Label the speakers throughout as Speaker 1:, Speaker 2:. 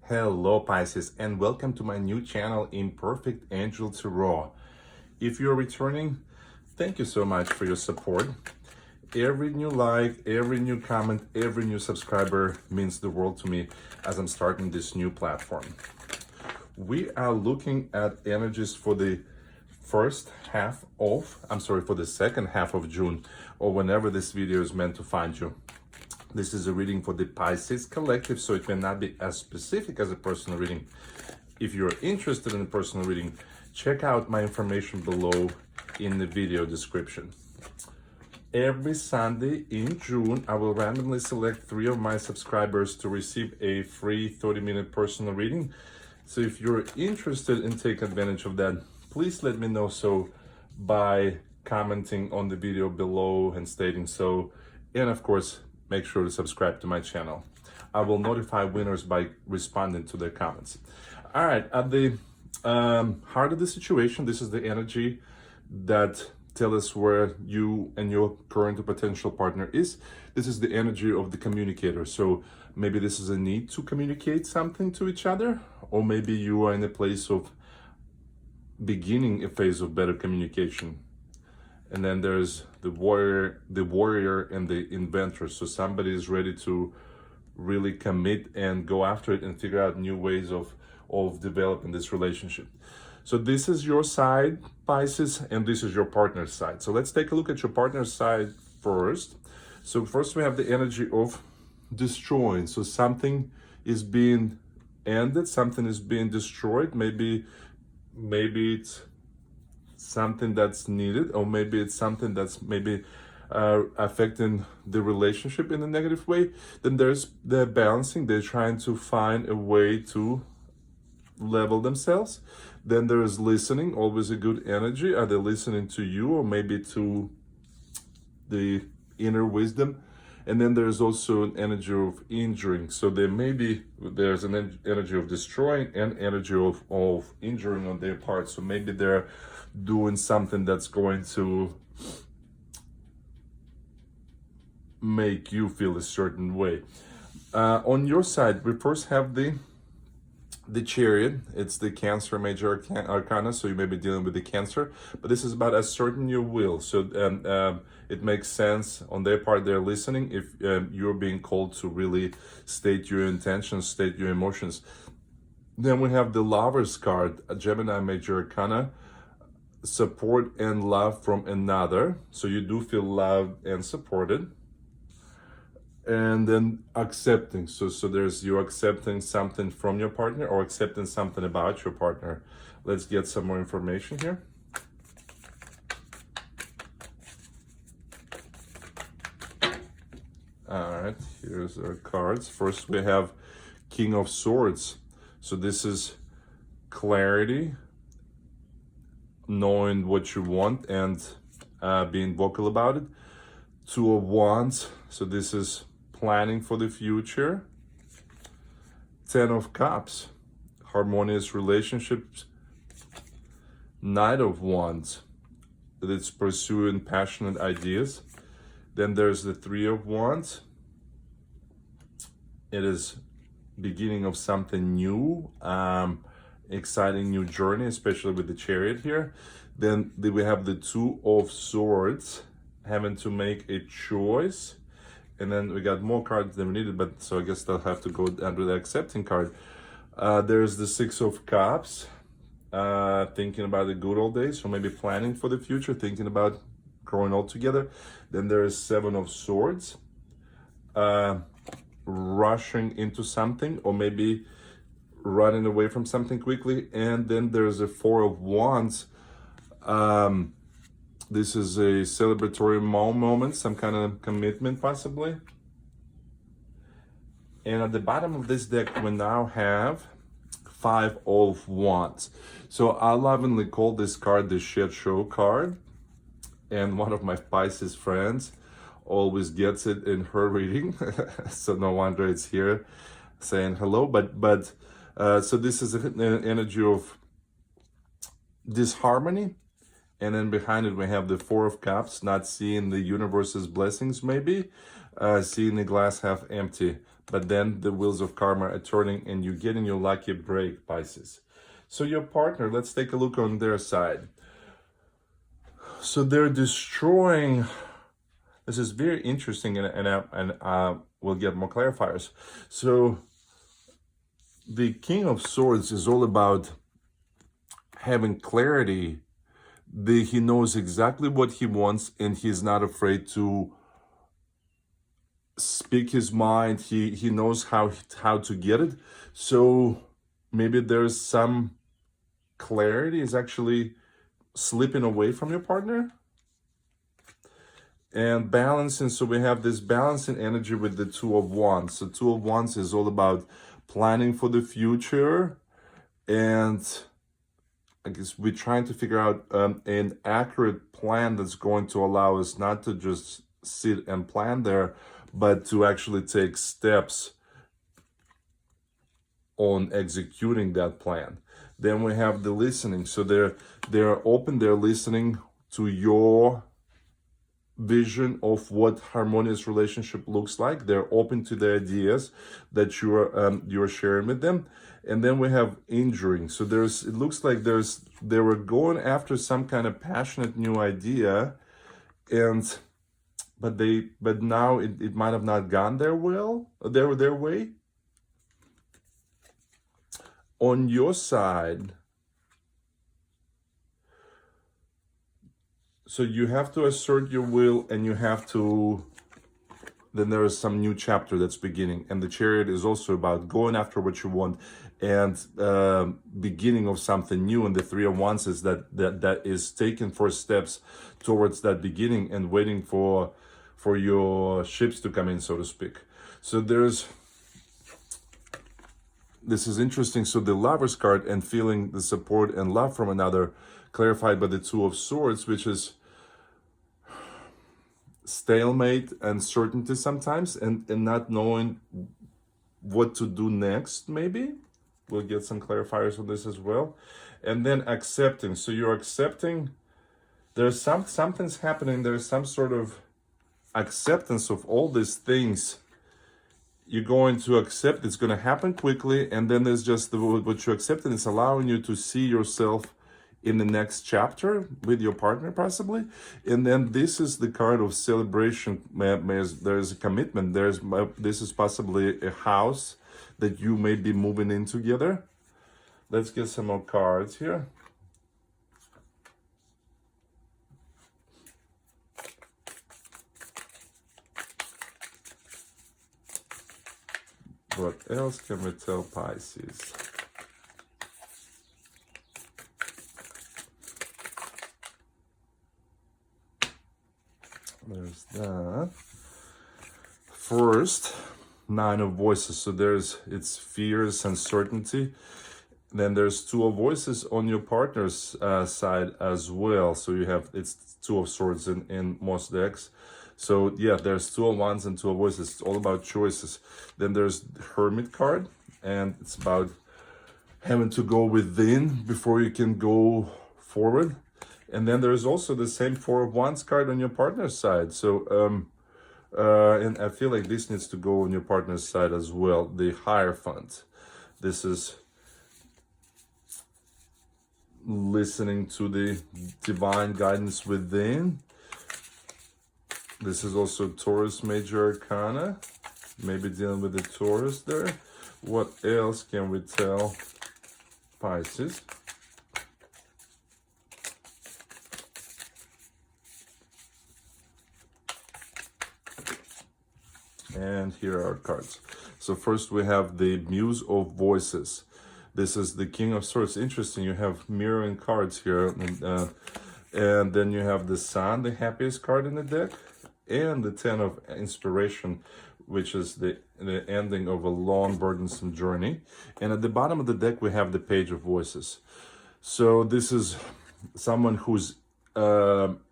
Speaker 1: Hello Pisces, and welcome to my new channel, Imperfect Angel Tarot. If you're returning, thank you so much for your support. Every new like, every new comment, every new subscriber means the world to me as I'm starting this new platform. We are looking at energies for the for the second half of June, or whenever this video is meant to find you. This is a reading for the Pisces collective, so it may not be as specific as a personal reading. If you're interested in a personal reading, check out my information below in the video description. Every Sunday in June, I will randomly select 3 of my subscribers to receive a free 30-minute personal reading. So if you're interested in taking advantage of that, please let me know so by commenting on the video below and stating so. And of course, make sure to subscribe to my channel. I will notify winners by responding to their comments. All right, at the heart of the situation, this is the energy that tells us where you and your current or potential partner is. This is the energy of the communicator. So maybe this is a need to communicate something to each other, or maybe you are in a place of beginning a phase of better communication. And then there's the warrior and the inventor. So somebody is ready to really commit and go after it and figure out new ways of developing this relationship. So this is your side, Pisces, and this is your partner's side. So let's take a look at your partner's side first. So first we have the energy of destroying. So something is being ended, something is being destroyed. Maybe it's something that's needed, or maybe it's something that's affecting the relationship in a negative way. Then there's the balancing. They're trying to find a way to level themselves. Then there is listening, always a good energy. Are they listening to you, or maybe to the inner wisdom? And then there's also an energy of injuring. So there's an energy of destroying and energy of injuring on their part. So maybe they're doing something that's going to make you feel a certain way. On your side, we first have the Chariot. It's the Cancer major arcana, so you may be dealing with the Cancer, but this is about asserting your will. So it makes sense on their part. They're listening if you're being called to really state your intentions, state your emotions. Then we have the Lover's card, a Gemini major arcana, support and love from another. So you do feel loved and supported. And then accepting. So there's you accepting something from your partner, or accepting something about your partner. Let's get some more information here. All right, here's our cards. First we have King of Swords. So this is clarity, knowing what you want and being vocal about it. 2 of Wands. So this is planning for the future. 10 of Cups, harmonious relationships. Knight of Wands, it's pursuing passionate ideas. Then there's the 3 of Wands. It is beginning of something new, exciting new journey, especially with the Chariot here. Then we have the 2 of Swords, having to make a choice. And then we got more cards than we needed, but so I guess they'll have to go under the accepting card. There's the 6 of Cups, thinking about the good old days, or maybe planning for the future, thinking about growing old together. Then there's 7 of Swords, rushing into something, or maybe running away from something quickly. And then there's a 4 of Wands. This is a celebratory moment, some kind of commitment possibly. And at the bottom of this deck, we now have 5 of Wands. So I lovingly call this card the shit show card. And one of my Pisces friends always gets it in her reading. So no wonder it's here saying hello. But so this is an energy of disharmony. And then behind it, we have the 4 of Cups, not seeing the universe's blessings, maybe, seeing the glass half empty. but then the wheels of karma are turning and you're getting your lucky break, Pisces. So your partner, let's take a look on their side. So they're destroying. This is very interesting, and we'll get more clarifiers. So the King of Swords is all about having clarity. He knows exactly what he wants, and he's not afraid to speak his mind. He knows how to get it. So maybe there's some clarity is actually slipping away from your partner. And balancing, so we have this balancing energy with the Two of Wands. So Two of Wands is all about planning for the future, and I guess we're trying to figure out an accurate plan that's going to allow us not to just sit and plan there, but to actually take steps on executing that plan. Then we have the listening. So they're open, they're listening to your vision of what harmonious relationship looks like. They're open to the ideas that you're sharing with them. And then we have injuring. So it looks like they were going after some kind of passionate new idea, but now it might have not gone their way. On your side, so you have to assert your will, and then there is some new chapter that's beginning. And the Chariot is also about going after what you want and beginning of something new. And the Three of Wands is that is taking first steps towards that beginning and waiting for your ships to come in, so to speak. So this is interesting. So the Lover's card and feeling the support and love from another, clarified by the Two of Swords, which is stalemate, uncertainty sometimes, and not knowing what to do next. Maybe we'll get some clarifiers on this as well. And then accepting. So you're accepting. There's something's happening. There's some sort of acceptance of all these things. You're going to accept it's going to happen quickly, and then there's just what you accept, and it's allowing you to see yourself in the next chapter with your partner possibly. And then this is the card of celebration. There's a commitment. This is possibly a house that you may be moving in together. Let's get some more cards here. What else can we tell Pisces? There's that. First, Nine of Voices. So it's fears, uncertainty. Then there's Two of Voices on your partner's side as well. So it's Two of Swords in most decks. So yeah, there's Two of Wands and Two of Voices. It's all about choices. Then there's the Hermit card, and it's about having to go within before you can go forward. And then there's also the same Four of Wands card on your partner's side. So and I feel like this needs to go on your partner's side as well. The Hierophant. This is listening to the divine guidance within. This is also Taurus Major Arcana, maybe dealing with the Taurus there. What else can we tell Pisces? And here are our cards. So first we have the Muse of Voices. This is the King of Swords. Interesting, you have mirroring cards here. And then you have the Sun, the happiest card in the deck. And the Ten of Inspiration, which is the ending of a long, burdensome journey. And at the bottom of the deck, we have the Page of Voices. So this is someone who's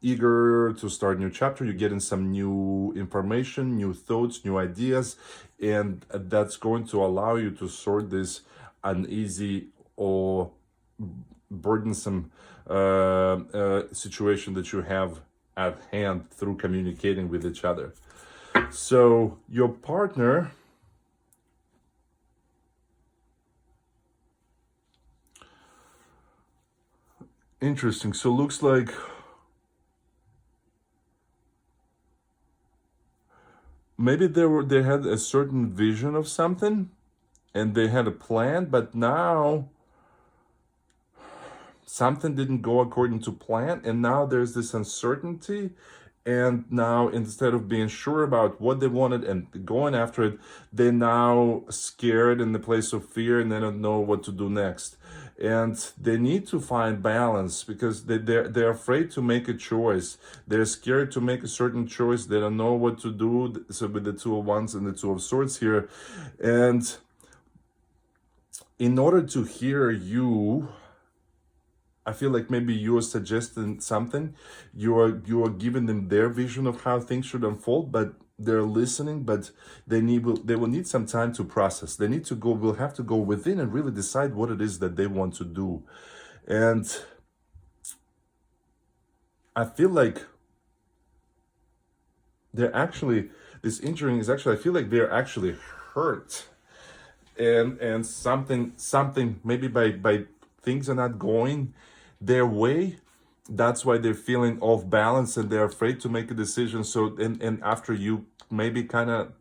Speaker 1: eager to start a new chapter. You're getting some new information, new thoughts, new ideas, and that's going to allow you to sort this uneasy or burdensome situation that you have at hand through communicating with each other. So your partner Interesting. So looks like maybe they had a certain vision of something and they had a plan, but now something didn't go according to plan, and now there's this uncertainty. And now instead of being sure about what they wanted and going after it, they're now scared in the place of fear, and they don't know what to do next. And they need to find balance because they're afraid to make a choice. They're scared to make a certain choice. They don't know what to do. So with the Two of Wands and the Two of Swords here, and in order to hear you, I feel like maybe you're suggesting something. You are giving them their vision of how things should unfold, but they're listening. But they will need some time to process. They need to go. Will have to go within and really decide what it is that they want to do. And I feel like they're actually, this injury is actually, I feel like they're actually hurt, and something maybe by things are not going their way. That's why they're feeling off balance and they're afraid to make a decision. So and after you maybe kind of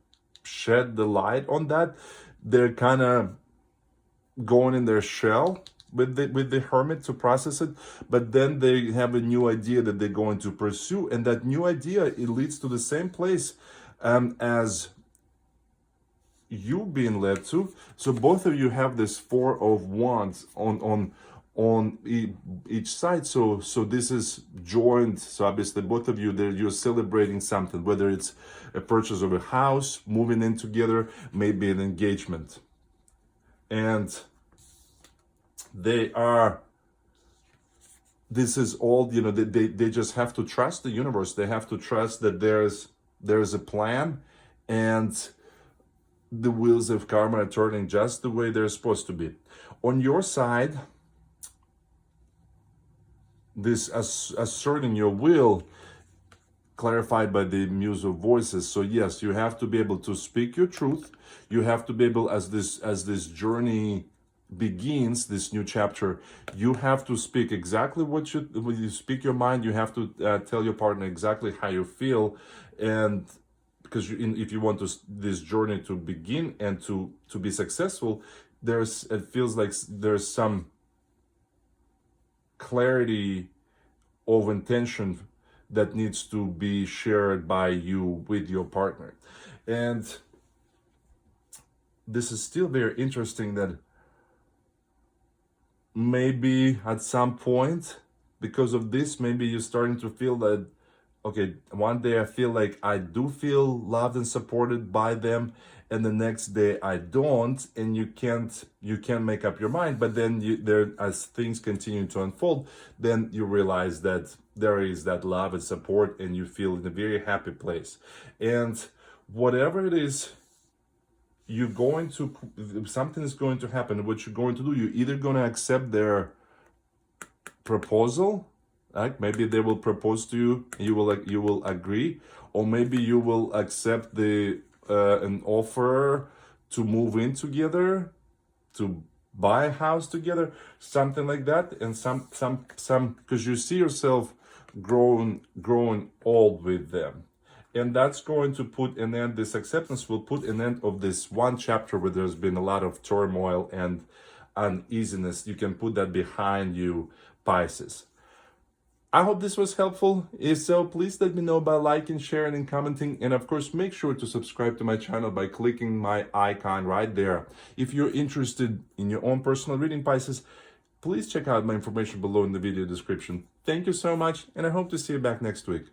Speaker 1: shed the light on that, they're kind of going in their shell with the Hermit to process it. But then they have a new idea that they're going to pursue, and that new idea, it leads to the same place as you being led to. So both of you have this Four of Wands on each side. So this is joined. So obviously both of you there, you're celebrating something, whether it's a purchase of a house, moving in together, maybe an engagement. And this is all, they just have to trust the universe. They have to trust that there's a plan, and the wheels of karma are turning just the way they're supposed to be. On your side, this asserting your will, clarified by the Muse of Voices. So yes, you have to be able to speak your truth. You have to be able, as this journey begins, this new chapter, you have to speak exactly when you speak your mind. You have to tell your partner exactly how you feel, and because if you want this journey to begin and to be successful, it feels like there's some clarity of intention that needs to be shared by you with your partner. And this is still very interesting that maybe at some point, because of this, maybe you're starting to feel that, okay, one day I feel like I do feel loved and supported by them, and the next day I don't, and you can't make up your mind. But then as things continue to unfold, then you realize that there is that love and support, and you feel in a very happy place. And whatever it is, something is going to happen. What you're going to do, you're either going to accept their proposal, like maybe they will propose to you, and you will agree, or maybe you will accept an offer to move in together, to buy a house together, something like that. And some because you see yourself growing old with them, and that's going to put an end. This acceptance will put an end of this one chapter where there's been a lot of turmoil and uneasiness. You can put that behind you, Pisces. I hope this was helpful. If so, please let me know by liking, sharing, and commenting. And of course, make sure to subscribe to my channel by clicking my icon right there. If you're interested in your own personal reading, Pisces, please check out my information below in the video description. Thank you so much, and I hope to see you back next week.